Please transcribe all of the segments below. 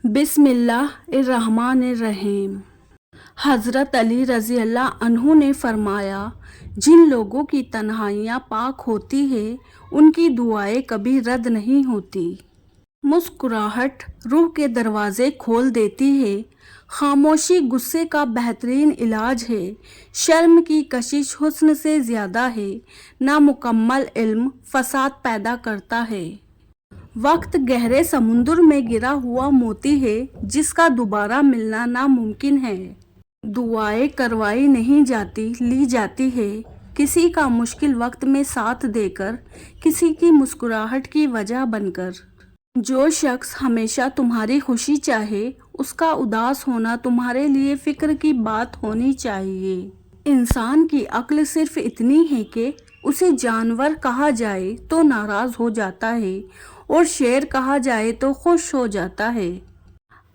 بسم اللہ الرحمن الرحیم۔ حضرت علی رضی اللہ عنہ نے فرمایا، جن لوگوں کی تنہائیاں پاک ہوتی ہیں ان کی دعائیں کبھی رد نہیں ہوتی۔ مسکراہٹ روح کے دروازے کھول دیتی ہے۔ خاموشی غصے کا بہترین علاج ہے۔ شرم کی کشش حسن سے زیادہ ہے۔ نامکمل علم فساد پیدا کرتا ہے۔ وقت گہرے سمندر میں گرا ہوا موتی ہے جس کا دوبارہ ملنا ناممکن ہے۔ دعائیں کروائی نہیں جاتی، لی جاتی ہے۔ کسی کا مشکل وقت میں ساتھ دے کر، کسی کی مسکراہٹ کی وجہ بن کر۔ جو شخص ہمیشہ تمہاری خوشی چاہے، اس کا اداس ہونا تمہارے لیے فکر کی بات ہونی چاہیے۔ انسان کی عقل صرف اتنی ہے کہ اسے جانور کہا جائے تو ناراض ہو جاتا ہے اور شیر کہا جائے تو خوش ہو جاتا ہے۔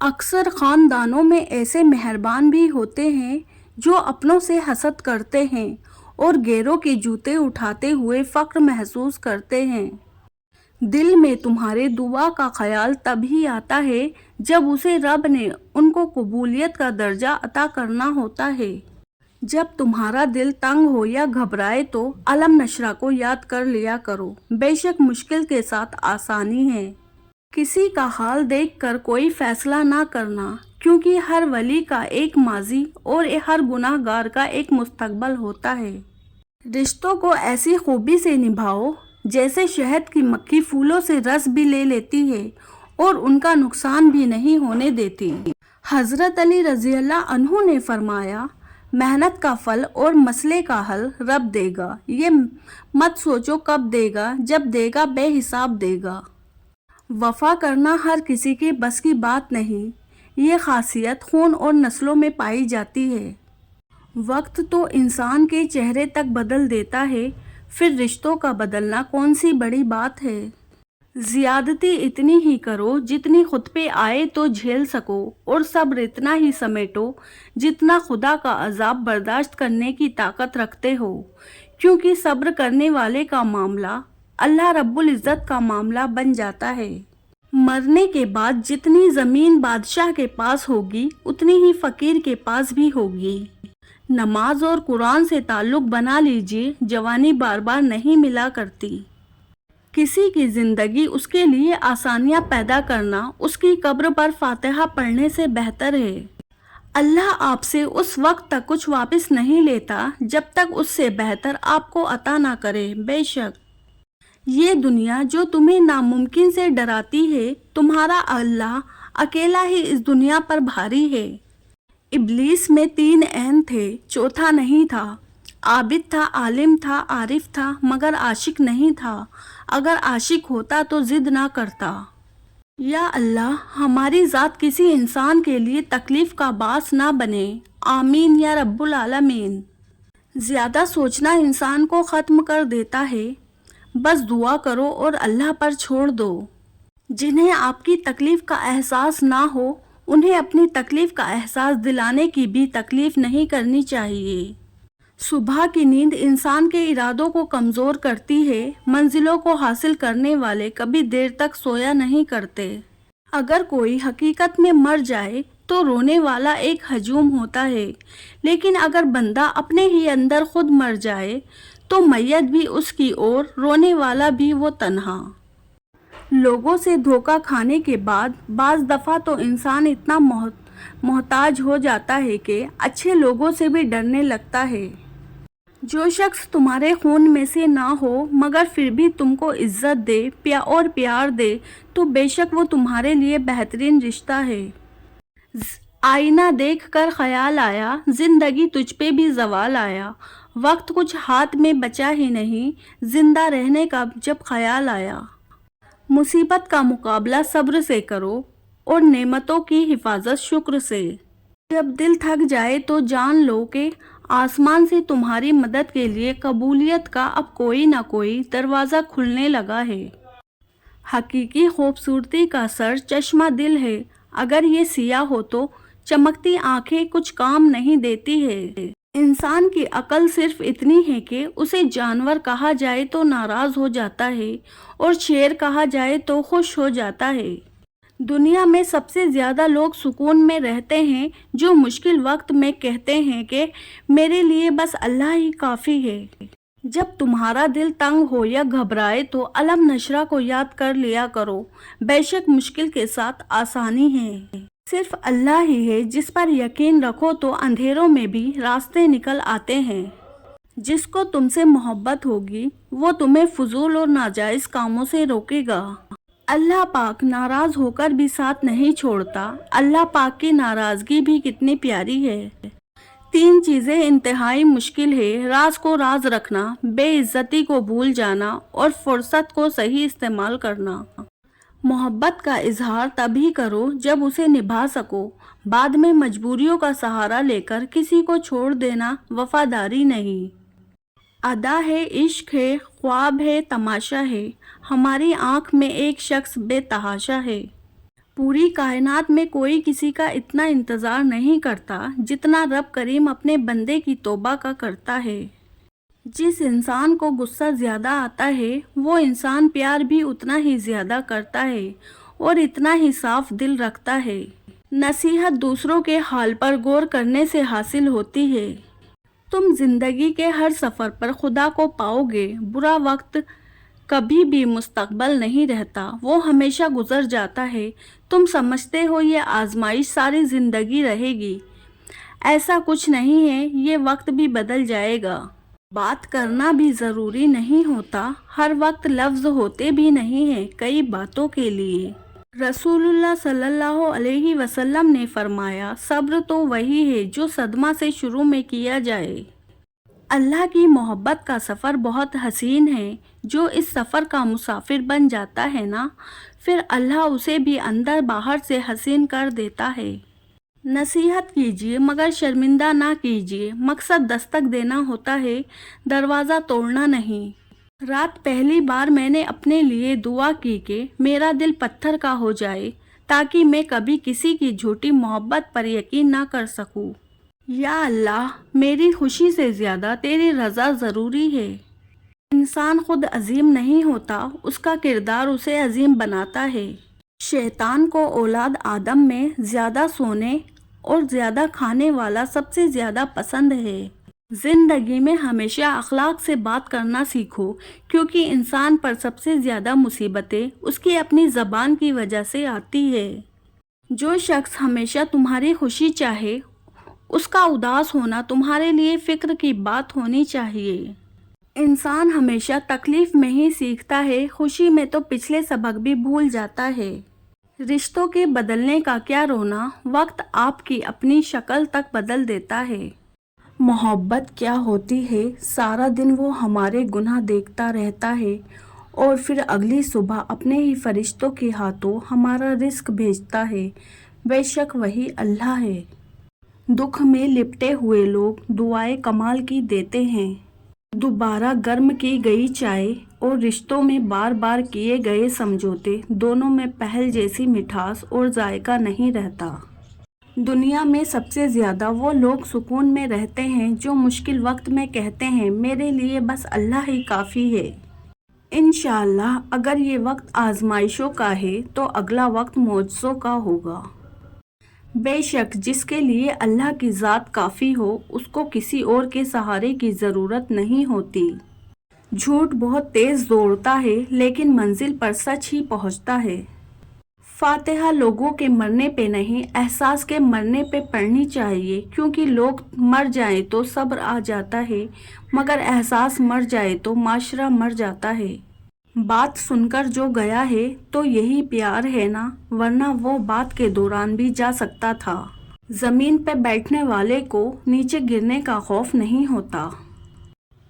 اکثر خاندانوں میں ایسے مہربان بھی ہوتے ہیں جو اپنوں سے حسد کرتے ہیں اور غیروں کے جوتے اٹھاتے ہوئے فخر محسوس کرتے ہیں۔ دل میں تمہارے دعا کا خیال تب ہی آتا ہے جب اسے رب نے ان کو قبولیت کا درجہ عطا کرنا ہوتا ہے۔ جب تمہارا دل تنگ ہو یا گھبرائے تو علم نشرہ کو یاد کر لیا کرو۔ بے شک مشکل کے ساتھ آسانی ہے۔ کسی کا حال دیکھ کر کوئی فیصلہ نہ کرنا، کیونکہ ہر ولی کا ایک ماضی اور ہر گناہ گار کا ایک مستقبل ہوتا ہے۔ رشتوں کو ایسی خوبی سے نبھاؤ جیسے شہد کی مکھی پھولوں سے رس بھی لے لیتی ہے اور ان کا نقصان بھی نہیں ہونے دیتی۔ حضرت علی رضی اللہ عنہ نے فرمایا، محنت کا پھل اور مسئلے کا حل رب دے گا۔ یہ مت سوچو کب دے گا، جب دے گا بے حساب دے گا۔ وفا کرنا ہر کسی کے بس کی بات نہیں۔ یہ خاصیت خون اور نسلوں میں پائی جاتی ہے۔ وقت تو انسان کے چہرے تک بدل دیتا ہے، پھر رشتوں کا بدلنا کون سی بڑی بات ہے۔ زیادتی اتنی ہی کرو جتنی خود پہ آئے تو جھیل سکو، اور صبر اتنا ہی سمیٹو جتنا خدا کا عذاب برداشت کرنے کی طاقت رکھتے ہو، کیونکہ صبر کرنے والے کا معاملہ اللہ رب العزت کا معاملہ بن جاتا ہے۔ مرنے کے بعد جتنی زمین بادشاہ کے پاس ہوگی اتنی ہی فقیر کے پاس بھی ہوگی۔ نماز اور قرآن سے تعلق بنا لیجئے، جوانی بار بار نہیں ملا کرتی۔ کسی کی زندگی اس کے لیے آسانیاں پیدا کرنا اس کی قبر پر فاتحہ پڑھنے سے بہتر ہے۔ اللہ آپ سے اس وقت تک کچھ واپس نہیں لیتا جب تک اس سے بہتر آپ کو عطا نہ کرے۔ بے شک یہ دنیا جو تمہیں ناممکن سے ڈراتی ہے، تمہارا اللہ اکیلا ہی اس دنیا پر بھاری ہے۔ ابلیس میں 3 عین تھے، چوتھا نہیں تھا۔ عابد تھا، عالم تھا، عارف تھا، مگر عاشق نہیں تھا۔ اگر عاشق ہوتا تو ضد نہ کرتا۔ یا اللہ ہماری ذات کسی انسان کے لیے تکلیف کا باعث نہ بنے، آمین یا رب العالمین۔ زیادہ سوچنا انسان کو ختم کر دیتا ہے۔ بس دعا کرو اور اللہ پر چھوڑ دو۔ جنہیں آپ کی تکلیف کا احساس نہ ہو، انہیں اپنی تکلیف کا احساس دلانے کی بھی تکلیف نہیں کرنی چاہیے۔ صبح کی نیند انسان کے ارادوں کو کمزور کرتی ہے۔ منزلوں کو حاصل کرنے والے کبھی دیر تک سویا نہیں کرتے۔ اگر کوئی حقیقت میں مر جائے تو رونے والا ایک ہجوم ہوتا ہے، لیکن اگر بندہ اپنے ہی اندر خود مر جائے تو میت بھی اس کی اور رونے والا بھی وہ تنہا۔ لوگوں سے دھوکہ کھانے کے بعد بعض دفعہ تو انسان اتنا محتاج ہو جاتا ہے کہ اچھے لوگوں سے بھی ڈرنے لگتا ہے۔ جو شخص تمہارے خون میں سے نہ ہو مگر پھر بھی تم کو عزت دے اور پیار دے تو بے شک وہ تمہارے لیے بہترین رشتہ ہے۔ آئینہ دیکھ کر خیال آیا، زندگی تجھ پہ بھی زوال آیا۔ وقت کچھ ہاتھ میں بچا ہی نہیں، زندہ رہنے کا جب خیال آیا۔ مصیبت کا مقابلہ صبر سے کرو اور نعمتوں کی حفاظت شکر سے۔ جب دل تھک جائے تو جان لو کہ آسمان سے تمہاری مدد کے لیے قبولیت کا اب کوئی نہ کوئی دروازہ کھلنے لگا ہے۔ حقیقی خوبصورتی کا سر چشمہ دل ہے، اگر یہ سیاہ ہو تو چمکتی آنکھیں کچھ کام نہیں دیتی ہے۔ انسان کی عقل صرف اتنی ہے کہ اسے جانور کہا جائے تو ناراض ہو جاتا ہے اور شیر کہا جائے تو خوش ہو جاتا ہے۔ दुनिया में सबसे ज़्यादा लोग सुकून में रहते हैं जो मुश्किल वक्त में कहते हैं कि मेरे लिए बस अल्लाह ही काफ़ी है। जब तुम्हारा दिल तंग हो या घबराए तो अलम नशरा को याद कर लिया करो। बेशक मुश्किल के साथ आसानी है। सिर्फ अल्लाह ही है जिस पर यकीन रखो तो अंधेरों में भी रास्ते निकल आते हैं। जिसको तुमसे मोहब्बत होगी वो तुम्हें फजूल और नाजायज़ कामों से रोकेगा। अल्लाह पाक नाराज होकर भी साथ नहीं छोड़ता। अल्लाह पाक की नाराजगी भी कितनी प्यारी है। 3 चीज़ें इंतहाई मुश्किल है, राज को राज रखना, बेइज्जती को भूल जाना और फुर्सत को सही इस्तेमाल करना। मोहब्बत का इजहार तभी करो जब उसे निभा सको। बाद में मजबूरियों का सहारा लेकर किसी को छोड़ देना वफादारी नहीं। अदा है, इश्क है, ख्वाब है, तमाशा है, हमारी आँख में एक शख्स बेतहाशा है। पूरी कायनात में कोई किसी का इतना इंतज़ार नहीं करता जितना रब करीम अपने बंदे की तौबा का करता है। जिस इंसान को गुस्सा ज़्यादा आता है वो इंसान प्यार भी उतना ही ज़्यादा करता है और इतना ही साफ दिल रखता है। नसीहत दूसरों के हाल पर गौर करने से हासिल होती है। तुम जिंदगी के हर सफ़र पर खुदा को पाओगे। बुरा वक्त कभी भी मुस्तकबल नहीं रहता, वो हमेशा गुजर जाता है। तुम समझते हो ये आजमाइश सारी ज़िंदगी रहेगी, ऐसा कुछ नहीं है, ये वक्त भी बदल जाएगा। बात करना भी ज़रूरी नहीं होता, हर वक्त लफ्ज़ होते भी नहीं हैं कई बातों के लिए। रसूलुल्लाह सल्लल्लाहु अलैहि वसल्लम ने फरमाया, सब्र तो वही है जो सदमा से शुरू में किया जाए। अल्लाह की मोहब्बत का सफ़र बहुत हसीन है। जो इस सफ़र का मुसाफिर बन जाता है ना, फिर अल्लाह उसे भी अंदर बाहर से हसीन कर देता है। नसीहत कीजिए मगर शर्मिंदा ना कीजिए। मकसद दस्तक देना होता है, दरवाज़ा तोड़ना नहीं। रात पहली बार मैंने अपने लिए दुआ की कि मेरा दिल पत्थर का हो जाए ताकि मैं कभी किसी की झूठी मोहब्बत पर यकीन ना कर सकूं। या अल्लाह, मेरी खुशी से ज़्यादा तेरी रज़ा ज़रूरी है। इंसान खुद अजीम नहीं होता, उसका किरदार उसे अजीम बनाता है। शैतान को औलाद आदम में ज़्यादा सोने और ज़्यादा खाने वाला सबसे ज़्यादा पसंद है। ज़िंदगी में हमेशा अखलाक से बात करना सीखो, क्योंकि इंसान पर सबसे ज़्यादा मुसीबतें उसकी अपनी ज़बान की वजह से आती है। जो शख्स हमेशा तुम्हारी खुशी चाहे, उसका उदास होना तुम्हारे लिए फ़िक्र की बात होनी चाहिए। इंसान हमेशा तकलीफ़ में ही सीखता है, खुशी में तो पिछले सबक भी भूल जाता है। रिश्तों के बदलने का क्या रोना, वक्त आपकी अपनी शक्ल तक बदल देता है। मोहब्बत क्या होती है, सारा दिन वो हमारे गुनाह देखता रहता है और फिर अगली सुबह अपने ही फरिश्तों के हाथों हमारा रिस्क भेजता है। बेशक वही अल्लाह है। दुख में लिपटे हुए लोग दुआएं कमाल की देते हैं। दोबारा गर्म की गई चाय और रिश्तों में बार बार किए गए समझौते, दोनों में पहल जैसी मिठास और जायका नहीं रहता। दुनिया में सबसे ज़्यादा वो लोग सुकून में रहते हैं जो मुश्किल वक्त में कहते हैं मेरे लिए बस अल्लाह ही काफ़ी है। इंशाअल्लाह अगर ये वक्त आजमाइशों का है तो अगला वक्त मौजज़ों का होगा। बेशक जिसके लिए अल्लाह की ज़ात काफ़ी हो उसको किसी और के सहारे की ज़रूरत नहीं होती। झूठ बहुत तेज़ दौड़ता है लेकिन मंजिल पर सच ही पहुंचता है। फातिहा लोगों के मरने पे नहीं, एहसास के मरने पे पढ़नी चाहिए, क्योंकि लोग मर जाएं तो सब्र आ जाता है मगर एहसास मर जाए तो माशरा मर जाता है। बात सुनकर जो गया है तो यही प्यार है ना, वरना वो बात के दौरान भी जा सकता था। ज़मीन पे बैठने वाले को नीचे गिरने का खौफ नहीं होता।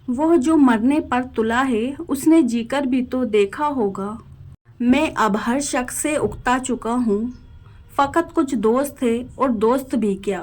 वो जो मरने पर तुला है उसने जीकर भी तो देखा होगा। मैं अब हर शख्स से उकता चुका हूँ, फ़कत कुछ दोस्त थे और दोस्त भी क्या।